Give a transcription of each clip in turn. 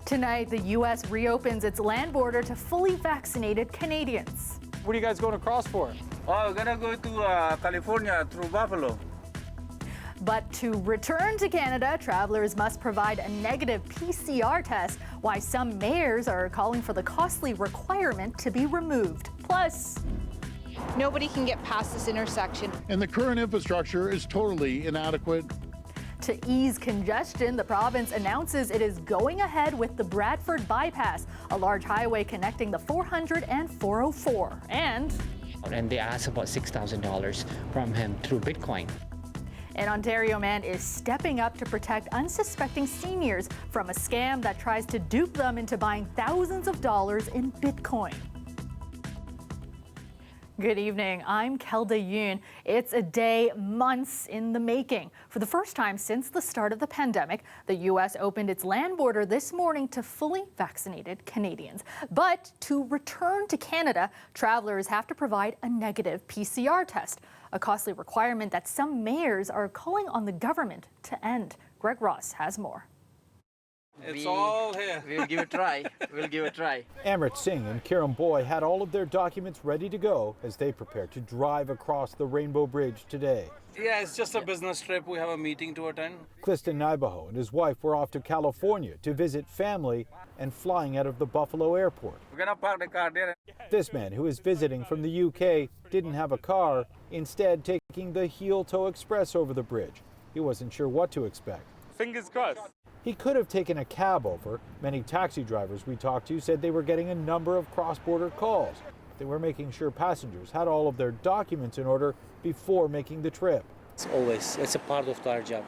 Tonight, the U.S. reopens its land border to fully vaccinated Canadians. What are you guys going across for? Oh, we're gonna go to California through Buffalo. But to return to Canada, travelers must provide a negative PCR test, why some mayors are calling for the costly requirement to be removed. Plus, nobody can get past this intersection. And the current infrastructure is totally inadequate. to ease congestion, the province announces it is going ahead with the Bradford Bypass, a large highway connecting the 400 and 404. And they asked about $6,000 from him through Bitcoin. An Ontario man is stepping up to protect unsuspecting seniors from a scam that tries to dupe them into buying thousands of dollars in Bitcoin. Good evening, I'm Kelda Yoon. It's a day months in the making. For the first time since the start of the pandemic, the U.S. opened its land border this morning to fully vaccinated Canadians. But to return to Canada, travelers have to provide a negative PCR test, a costly requirement that some mayors are calling on the government to end. Greg Ross has more. It's all here. We'll give it a try. We'll give it a try. Amrit Singh and Kiran Boy had all of their documents ready to go as they prepared to drive across the Rainbow Bridge today. Yeah, it's just a business trip. We have a meeting to attend. Cliston Naibaho and his wife were off to California to visit family and flying out of the Buffalo airport. We're gonna park the car there. This man, who is visiting from the UK, didn't have a car, instead taking the heel-toe express over the bridge. He wasn't sure what to expect. Fingers crossed. He could have taken a cab over. Many taxi drivers we talked to said they were getting a number of cross-border calls. They were making sure passengers had all of their documents in order before making the trip. It's a part of our job.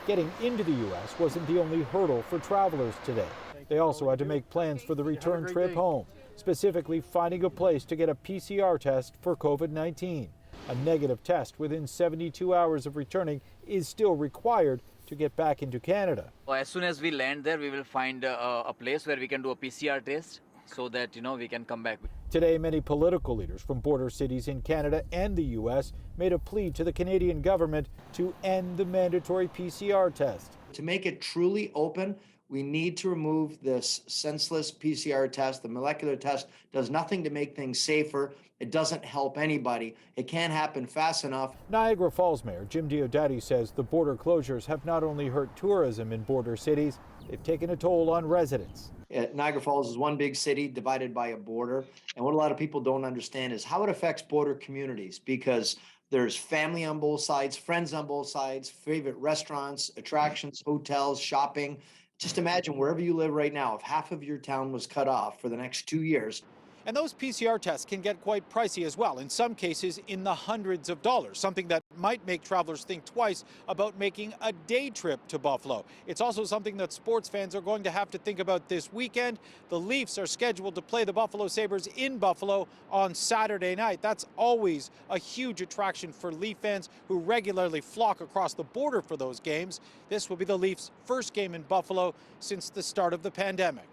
Getting into the U.S. wasn't the only hurdle for travelers today. They also had to make plans for the return trip home, specifically finding a place to get a PCR test for COVID-19. A negative test within 72 hours of returning is still required to get back into Canada. As soon as we land there, we will find a place where we can do a PCR test so that, we can come back. Today, many political leaders from border cities in Canada and the U.S. made a plea to the Canadian government to end the mandatory PCR test. To make it truly open, we need to remove this senseless PCR test. The molecular test does nothing to make things safer. It doesn't help anybody. It can't happen fast enough. Niagara Falls Mayor Jim Diodati says the border closures have not only hurt tourism in border cities, they've taken a toll on residents. Niagara Falls is one big city divided by a border. And what a lot of people don't understand is how it affects border communities, because there's family on both sides, friends on both sides, favorite restaurants, attractions, hotels, shopping. Just imagine wherever you live right now, if half of your town was cut off for the next 2 years. And those PCR tests can get quite pricey as well, in some cases in the hundreds of dollars, something that might make travelers think twice about making a day trip to Buffalo. It's also something that sports fans are going to have to think about this weekend. The Leafs are scheduled to play the Buffalo Sabres in Buffalo on Saturday night. That's always a huge attraction for Leaf fans who regularly flock across the border for those games. This will be the Leafs' first game in Buffalo since the start of the pandemic.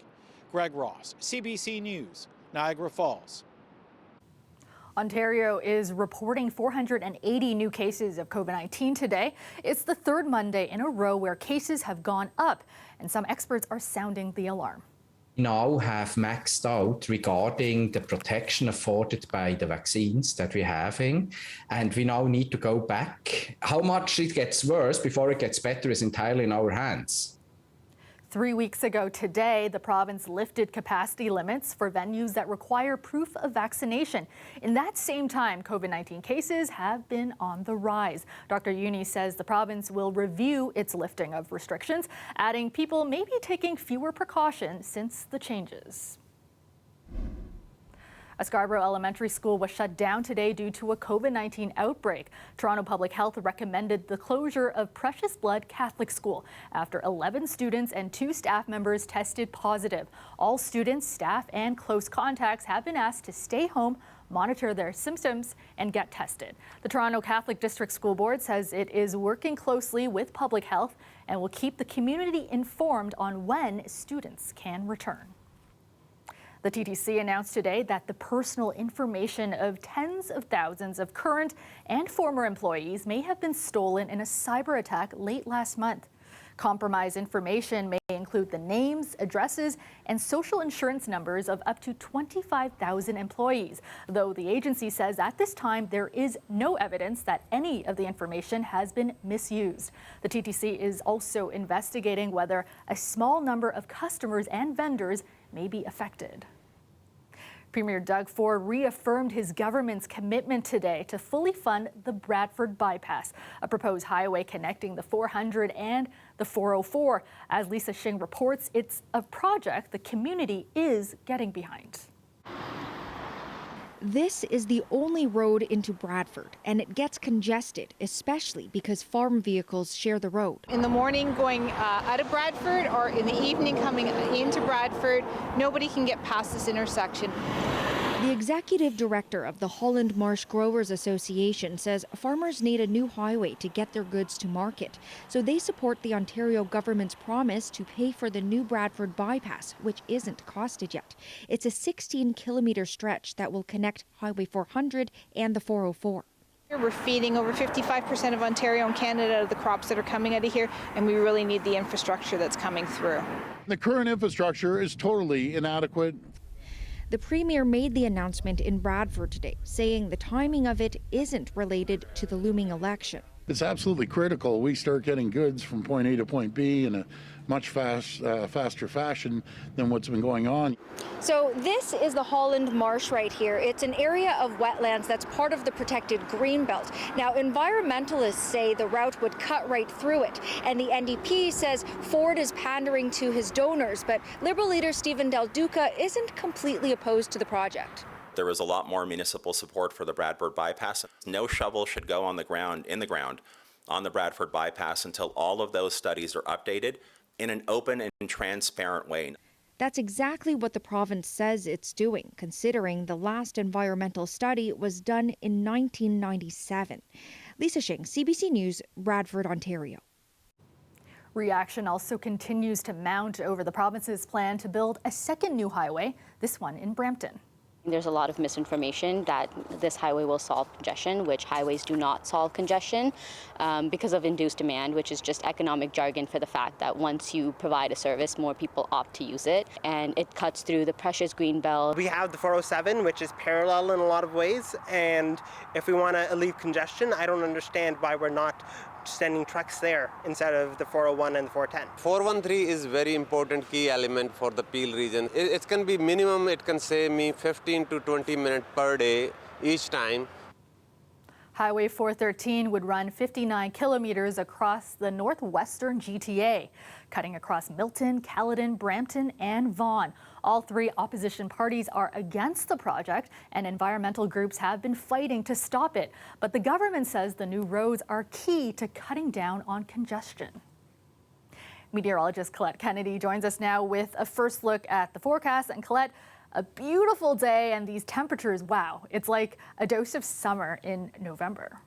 Greg Ross, CBC News, Niagara Falls. Ontario is reporting 480 new cases of COVID-19 today. It's the third Monday in a row where cases have gone up, and some experts are sounding the alarm. We now have maxed out regarding the protection afforded by the vaccines that we're having, and we now need to go back. How much it gets worse before it gets better is entirely in our hands. 3 weeks ago today, the province lifted capacity limits for venues that require proof of vaccination. In that same time, COVID-19 cases have been on the rise. Dr. Uni says the province will review its lifting of restrictions, adding people may be taking fewer precautions since the changes. A Scarborough elementary school was shut down today due to a COVID-19 outbreak. Toronto Public Health recommended the closure of Precious Blood Catholic School after 11 students and 2 staff members tested positive. All students, staff, and close contacts have been asked to stay home, monitor their symptoms, and get tested. The Toronto Catholic District School Board says it is working closely with public health and will keep the community informed on when students can return. The TTC announced today that the personal information of tens of thousands of current and former employees may have been stolen in a cyber attack late last month. Compromised information may include the names, addresses, and social insurance numbers of up to 25,000 employees, though the agency says at this time there is no evidence that any of the information has been misused. The TTC is also investigating whether a small number of customers and vendors may be affected. Premier Doug Ford reaffirmed his government's commitment today to fully fund the Bradford Bypass, a proposed highway connecting the 400 and the 404. As Lisa Shing reports, it's a project the community is getting behind. This is the only road into Bradford, and it gets congested, especially because farm vehicles share the road. In the morning going out of Bradford or in the evening coming into Bradford, nobody can get past this intersection. The executive director of the Holland Marsh Growers Association says farmers need a new highway to get their goods to market. So they support the Ontario government's promise to pay for the new Bradford bypass, which isn't costed yet. It's a 16-kilometer stretch that will connect Highway 400 and the 404. We're feeding over 55% of Ontario and Canada out of the crops that are coming out of here, and we really need the infrastructure that's coming through. The current infrastructure is totally inadequate. The Premier made the announcement in Bradford today, saying the timing of it isn't related to the looming election. It's absolutely critical we start getting goods from point A to point B in a much faster fashion than what's been going on. So this is the Holland Marsh right here. It's an area of wetlands that's part of the protected greenbelt. Now, environmentalists say the route would cut right through it, and the NDP says Ford is pandering to his donors, but Liberal leader Stephen Del Duca isn't completely opposed to the project. There was a lot more municipal support for the Bradford bypass. No shovel should go on the ground on the Bradford bypass until all of those studies are updated in an open and transparent way. That's exactly what the province says it's doing, considering the last environmental study was done in 1997. Lisa Shing, CBC News, Bradford, Ontario. Reaction also continues to mount over the province's plan to build a second new highway, this one in Brampton. There's a lot of misinformation that this highway will solve congestion, which highways do not solve congestion because of induced demand, which is just economic jargon for the fact that once you provide a service, more people opt to use it, and it cuts through the precious green belt. We have the 407, which is parallel in a lot of ways, and if we want to alleviate congestion, I don't understand why we're not sending trucks there instead of the 401 and the 410. 413 is very important key element for the Peel region. It can be minimum, it can save me 15 to 20 minutes per day each time. Highway 413 would run 59 kilometers across the northwestern GTA, cutting across Milton, Caledon, Brampton, and Vaughan. All three opposition parties are against the project, and environmental groups have been fighting to stop it. But the government says the new roads are key to cutting down on congestion. Meteorologist Colette Kennedy joins us now with a first look at the forecast. And Colette, a beautiful day, and these temperatures, wow, it's like a dose of summer in November.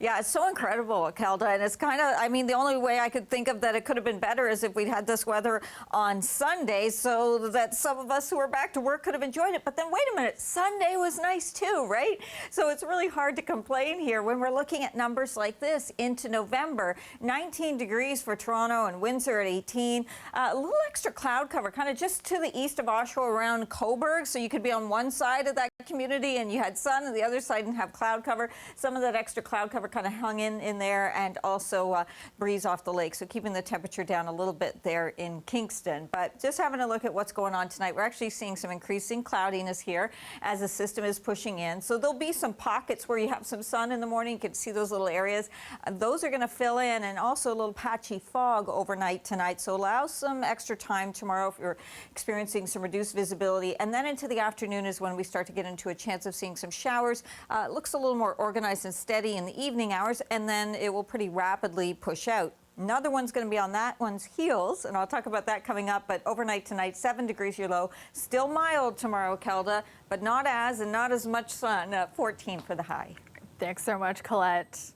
Yeah, it's so incredible, Kelda, and it's kind of, I mean, the only way I could think of that it could have been better is if we'd had this weather on Sunday so that some of us who are back to work could have enjoyed it. But then wait a minute, Sunday was nice too, right? So it's really hard to complain here when we're looking at numbers like this into November. 19 degrees for Toronto and Windsor at 18. A little extra cloud cover kind of just to the east of Oshawa around Cobourg. So you could be on one side of that community and you had sun, and the other side didn't have cloud cover. Some of that extra cloud cover kind of hung in there, and also breeze off the lake, so keeping the temperature down a little bit there in Kingston. But just having a look at what's going on tonight, we're actually seeing some increasing cloudiness here as the system is pushing in. So there'll be some pockets where you have some sun in the morning. You can see those little areas. Those are going to fill in, and also a little patchy fog overnight tonight. So allow some extra time tomorrow if you're experiencing some reduced visibility. And then into the afternoon is when we start to get into a chance of seeing some showers. It looks a little more organized and steady in the evening hours, and then it will pretty rapidly push out. Another one's going to be on that one's heels, and I'll talk about that coming up. But overnight tonight, 7 degrees your low. Still mild tomorrow, Kelda, but not as much sun. 14 for the high. Thanks so much, Colette.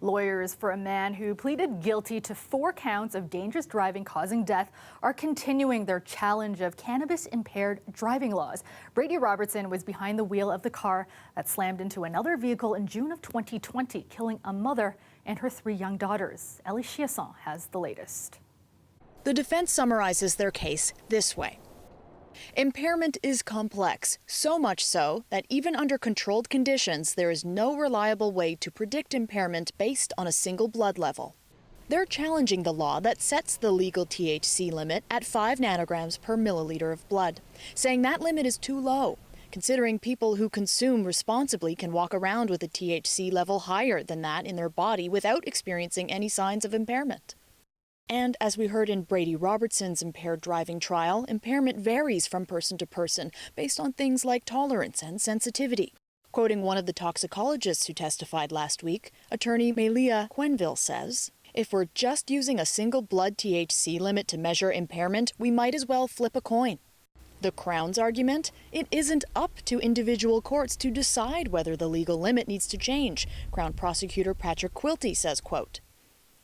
Lawyers for a man who pleaded guilty to 4 counts of dangerous driving causing death are continuing their challenge of cannabis-impaired driving laws. Brady Robertson was behind the wheel of the car that slammed into another vehicle in June of 2020, killing a mother and her 3 young daughters. Ellie Chiasson has the latest. The defense summarizes their case this way. Impairment is complex, so much so that even under controlled conditions, there is no reliable way to predict impairment based on a single blood level. They're challenging the law that sets the legal THC limit at 5 nanograms per milliliter of blood, saying that limit is too low, considering people who consume responsibly can walk around with a THC level higher than that in their body without experiencing any signs of impairment. And as we heard in Brady Robertson's impaired driving trial, impairment varies from person to person based on things like tolerance and sensitivity. Quoting one of the toxicologists who testified last week, attorney Melia Quenville says, "If we're just using a single blood THC limit to measure impairment, we might as well flip a coin." The Crown's argument? It isn't up to individual courts to decide whether the legal limit needs to change. Crown prosecutor Patrick Quilty says, quote,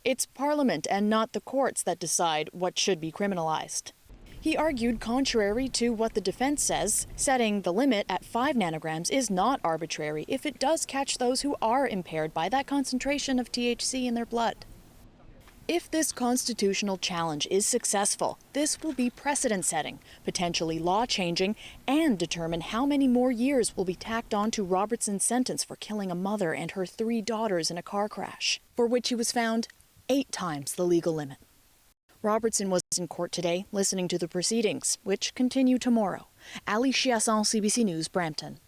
"It's Parliament and not the courts that decide what should be criminalized." He argued contrary to what the defense says, setting the limit at 5 nanograms is not arbitrary if it does catch those who are impaired by that concentration of THC in their blood. If this constitutional challenge is successful, this will be precedent-setting, potentially law-changing, and determine how many more years will be tacked on to Robertson's sentence for killing a mother and her 3 daughters in a car crash, for which he was found 8 times the legal limit. Robertson was in court today, listening to the proceedings, which continue tomorrow. Ali Chiasson, CBC News, Brampton.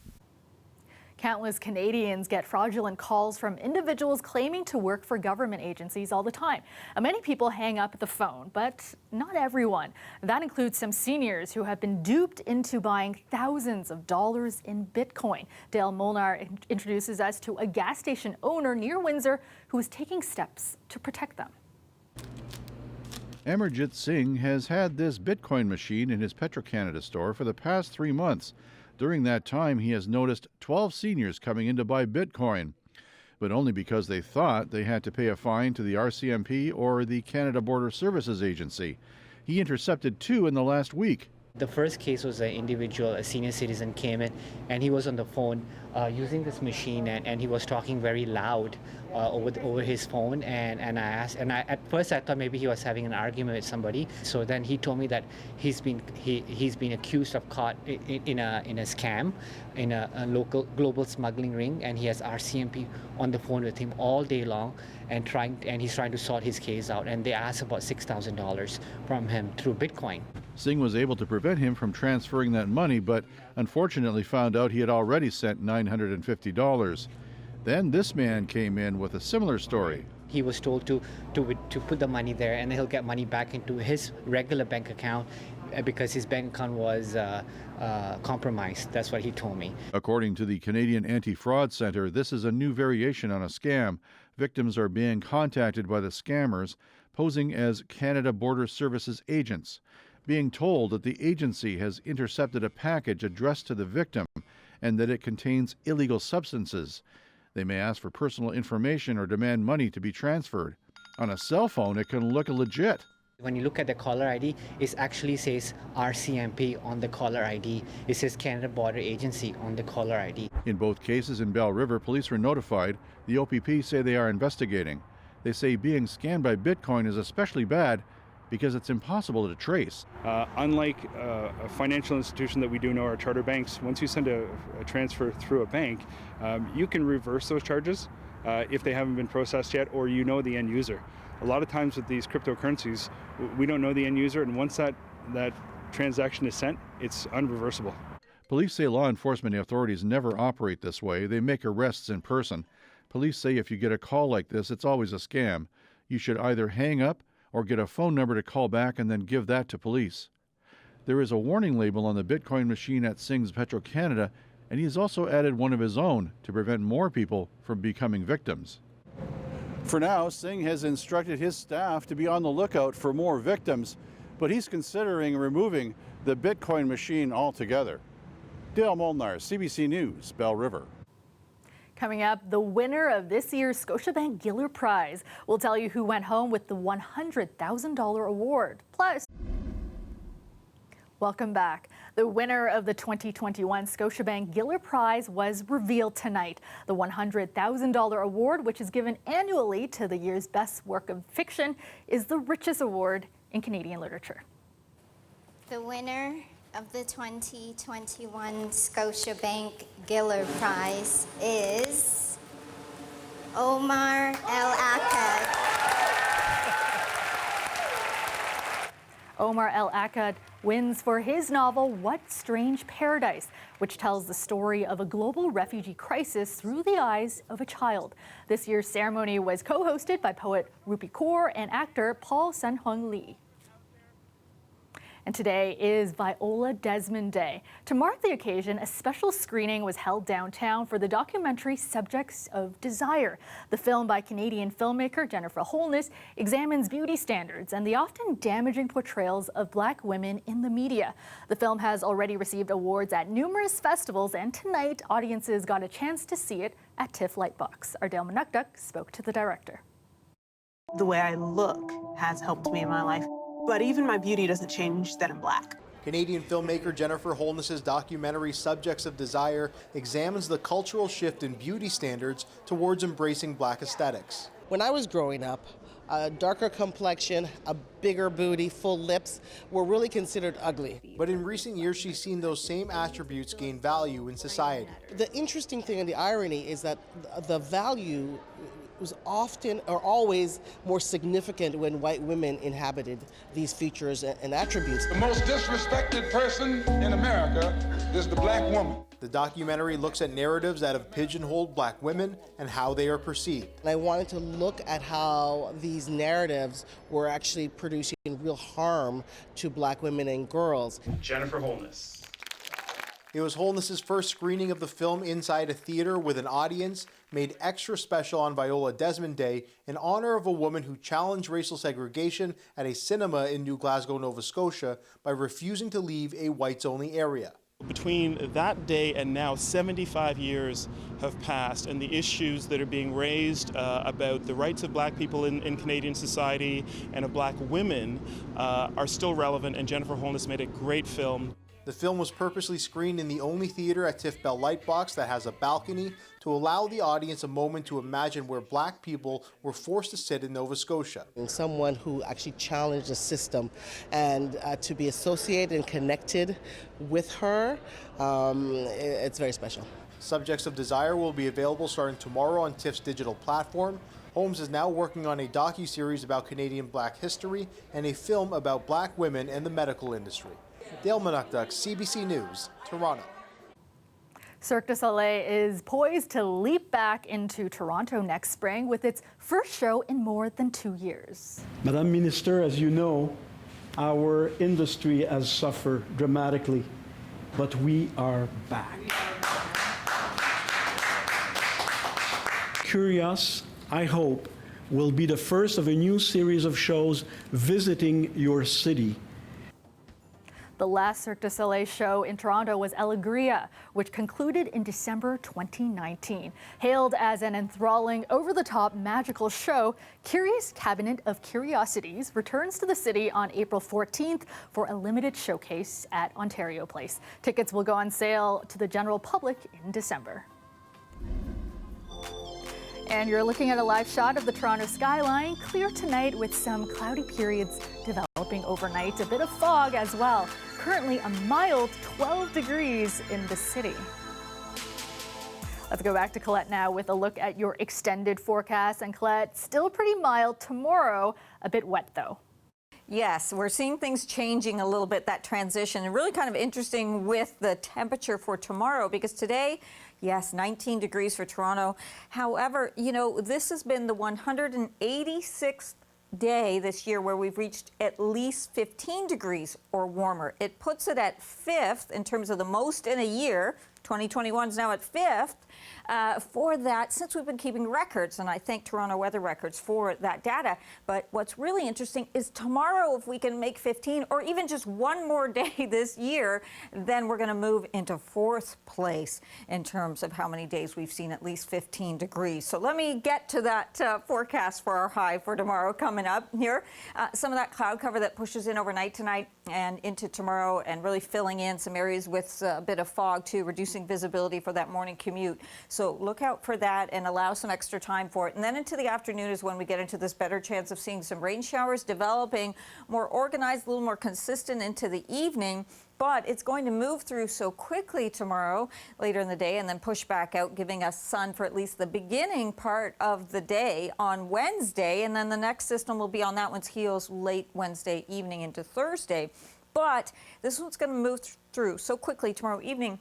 Countless Canadians get fraudulent calls from individuals claiming to work for government agencies all the time. Many people hang up the phone, but not everyone. That includes some seniors who have been duped into buying thousands of dollars in Bitcoin. Dale Molnar introduces us to a gas station owner near Windsor who is taking steps to protect them. Amarjit Singh has had this Bitcoin machine in his Petro-Canada store for the past 3 months. During that time, he has noticed 12 seniors coming in to buy Bitcoin, but only because they thought they had to pay a fine to the RCMP or the Canada Border Services Agency. He intercepted 2 in the last week. The first case was an individual, a senior citizen came in and he was on the phone using this machine and he was talking very loud over his phone and I asked, and at first I thought maybe he was having an argument with somebody. So then he told me that he's been accused of caught in a scam in a local global smuggling ring, and he has RCMP on the phone with him all day long and he's trying to sort his case out, and they asked about $6,000 from him through Bitcoin. Singh was able to prevent him from transferring that money, but unfortunately found out he had already sent $950. Then this man came in with a similar story. He was told to put the money there and he'll get money back into his regular bank account because his bank account was compromised. That's what he told me. According to the Canadian Anti-Fraud Centre, this is a new variation on a scam. Victims are being contacted by the scammers, posing as Canada Border Services agents, being told that the agency has intercepted a package addressed to the victim and that it contains illegal substances. They may ask for personal information or demand money to be transferred. On a cell phone, it can look legit. When you look at the caller ID, it actually says RCMP on the caller ID. It says Canada Border Agency on the caller ID. In both cases in Bell River, police were notified. The OPP say they are investigating. They say being scammed by Bitcoin is especially bad because it's impossible to trace. Unlike a financial institution that we do know are charter banks, once you send a transfer through a bank, you can reverse those charges if they haven't been processed yet, or you know the end user. A lot of times with these cryptocurrencies, we don't know the end user, and once that transaction is sent, it's unreversible. Police say law enforcement authorities never operate this way. They make arrests in person. Police say if you get a call like this, it's always a scam. You should either hang up or get a phone number to call back and then give that to police. There is a warning label on the Bitcoin machine at Singh's Petro-Canada, and he has also added one of his own to prevent more people from becoming victims. For now, Singh has instructed his staff to be on the lookout for more victims, but he's considering removing the Bitcoin machine altogether. Dale Molnar, CBC News, Bell River. Coming up, the winner of this year's Scotiabank Giller Prize. We'll tell you who went home with the $100,000 award. Plus, Welcome back. The winner of the 2021 Scotiabank Giller Prize was revealed tonight. The $100,000 award, which is given annually to the year's best work of fiction, is the richest award in Canadian literature. The winner of the 2021 Scotiabank Giller Prize is Omar El-Akkad. Omar El-Akkad wins for his novel What Strange Paradise, which tells the story of a global refugee crisis through the eyes of a child. This year's ceremony was co-hosted by poet Rupi Kaur and actor Paul Sun-Hung Lee. And today is Viola Desmond Day. To mark the occasion, a special screening was held downtown for the documentary Subjects of Desire. The film by Canadian filmmaker Jennifer Holness examines beauty standards and the often damaging portrayals of Black women in the media. The film has already received awards at numerous festivals, and tonight audiences got a chance to see it at TIFF Lightbox. Ardell Manukduk spoke to the director. The way I look has helped me in my life. But even my beauty doesn't change that I'm Black. Canadian filmmaker Jennifer Holness's documentary Subjects of Desire examines the cultural shift in beauty standards towards embracing Black aesthetics. When I was growing up, a darker complexion, a bigger booty, full lips were really considered ugly. But in recent years, she's seen those same attributes gain value in society. The interesting thing and the irony is that the value was often or always more significant when white women inhabited these features and attributes. The most disrespected person in America is the Black woman. The documentary looks at narratives that have pigeonholed Black women and how they are perceived. And I wanted to look at how these narratives were actually producing real harm to Black women and girls. Jennifer Holness. It was Holness's first screening of the film inside a theater with an audience made extra special on Viola Desmond Day in honor of a woman who challenged racial segregation at a cinema in New Glasgow, Nova Scotia by refusing to leave a whites-only area. Between that day and now, 75 years have passed, and the issues that are being raised about the rights of Black people in Canadian society and of Black women are still relevant, and Jennifer Holness made a great film. The film was purposely screened in the only theater at TIFF Bell Lightbox that has a balcony to allow the audience a moment to imagine where Black people were forced to sit in Nova Scotia. And someone who actually challenged the system, and to be associated and connected with her, it's very special. Subjects of Desire will be available starting tomorrow on TIFF's digital platform. Holmes is now working on a docu-series about Canadian Black history and a film about Black women and the medical industry. Dale Manukduk, CBC News, Toronto. Cirque du Soleil is poised to leap back into Toronto next spring with its first show in more than 2 years. Madam Minister, as you know, our industry has suffered dramatically, but we are back. Curious, I hope, will be the first of a new series of shows visiting your city. The last Cirque du Soleil show in Toronto was Alegria, which concluded in December 2019. Hailed as an enthralling, over-the-top magical show, Curious Cabinet of Curiosities returns to the city on April 14th for a limited showcase at Ontario Place. Tickets will go on sale to the general public in December. And you're looking at a live shot of the Toronto skyline, clear tonight with some cloudy periods developing overnight, a bit of fog as well. Currently a mild 12 degrees in the city. Let's go back to Colette now with a look at your extended forecast. And Colette, still pretty mild tomorrow, a bit wet though. Yes, we're seeing things changing a little bit, that transition, and really kind of interesting with the temperature for tomorrow, because today, yes, 19 degrees for Toronto. However, you know, this has been the 186th day this year where we've reached at least 15 degrees or warmer. It puts it at 5th in terms of the most in a year, 2021 is now at 5th. For that, since we've been keeping records, and I thank Toronto Weather Records for that data. But what's really interesting is tomorrow, if we can make 15 or even just one more day this year, then we're going to move into 4th place in terms of how many days we've seen at least 15 degrees. So let me get to that forecast for our high for tomorrow coming up here. Some of that cloud cover that pushes in overnight tonight and into tomorrow, and really filling in some areas with a bit of fog too, reducing visibility for that morning commute. So look out for that and allow some extra time for it. And then into the afternoon is when we get into this better chance of seeing some rain showers developing, more organized, a little more consistent into the evening. But it's going to move through so quickly tomorrow, later in the day, and then push back out, giving us sun for at least the beginning part of the day on Wednesday. And then the next system will be on that one's heels late Wednesday evening into Thursday. But this one's going to move through so quickly tomorrow evening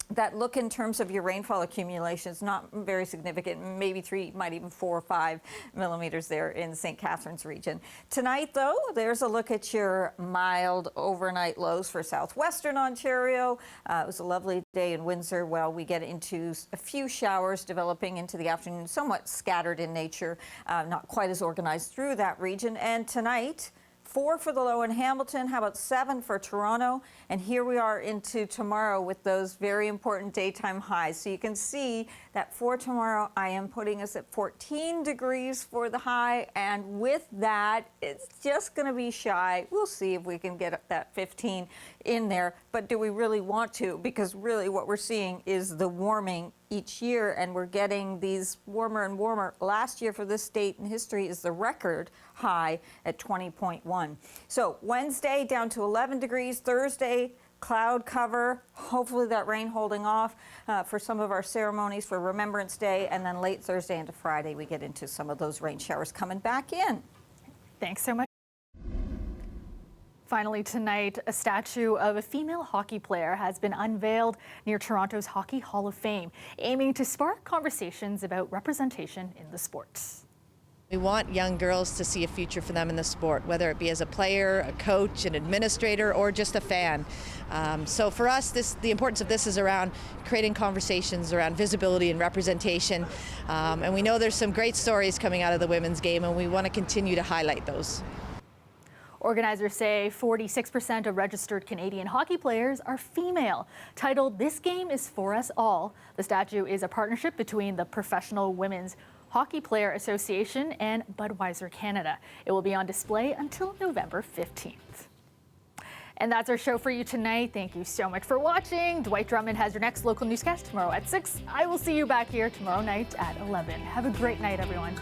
that look in terms of your rainfall accumulation is not very significant, maybe 3, might even 4 or 5 millimeters there in the St. Catharines region. Tonight, though, there's a look at your mild overnight lows for southwestern Ontario. It was a lovely day in Windsor. Well, we get into a few showers developing into the afternoon, somewhat scattered in nature, not quite as organized through that region. And tonight, 4 for the low in Hamilton. How about 7 for Toronto? And here we are into tomorrow with those very important daytime highs. So you can see that for tomorrow, I am putting us at 14 degrees for the high. And with that, it's just going to be shy. We'll see if we can get that 15 in there. But do we really want to? Because really what we're seeing is the warming each year, and we're getting these warmer and warmer. Last year for this state in history is the record high at 20.1. So Wednesday down to 11 degrees. Thursday, cloud cover. Hopefully that rain holding off for some of our ceremonies for Remembrance Day. And then late Thursday into Friday, we get into some of those rain showers coming back in. Thanks so much. Finally tonight, a statue of a female hockey player has been unveiled near Toronto's Hockey Hall of Fame, aiming to spark conversations about representation in the sports. We want young girls to see a future for them in the sport, whether it be as a player, a coach, an administrator, or just a fan. So for us, the importance of this is around creating conversations around visibility and representation. And we know there's some great stories coming out of the women's game, and we want to continue to highlight those. Organizers say 46% of registered Canadian hockey players are female. Titled "This Game is for Us All," the statue is a partnership between the Professional Women's Hockey Player Association and Budweiser Canada. It will be on display until November 15th. And that's our show for you tonight. Thank you so much for watching. Dwight Drummond has your next local newscast tomorrow at 6. I will see you back here tomorrow night at 11. Have a great night, everyone.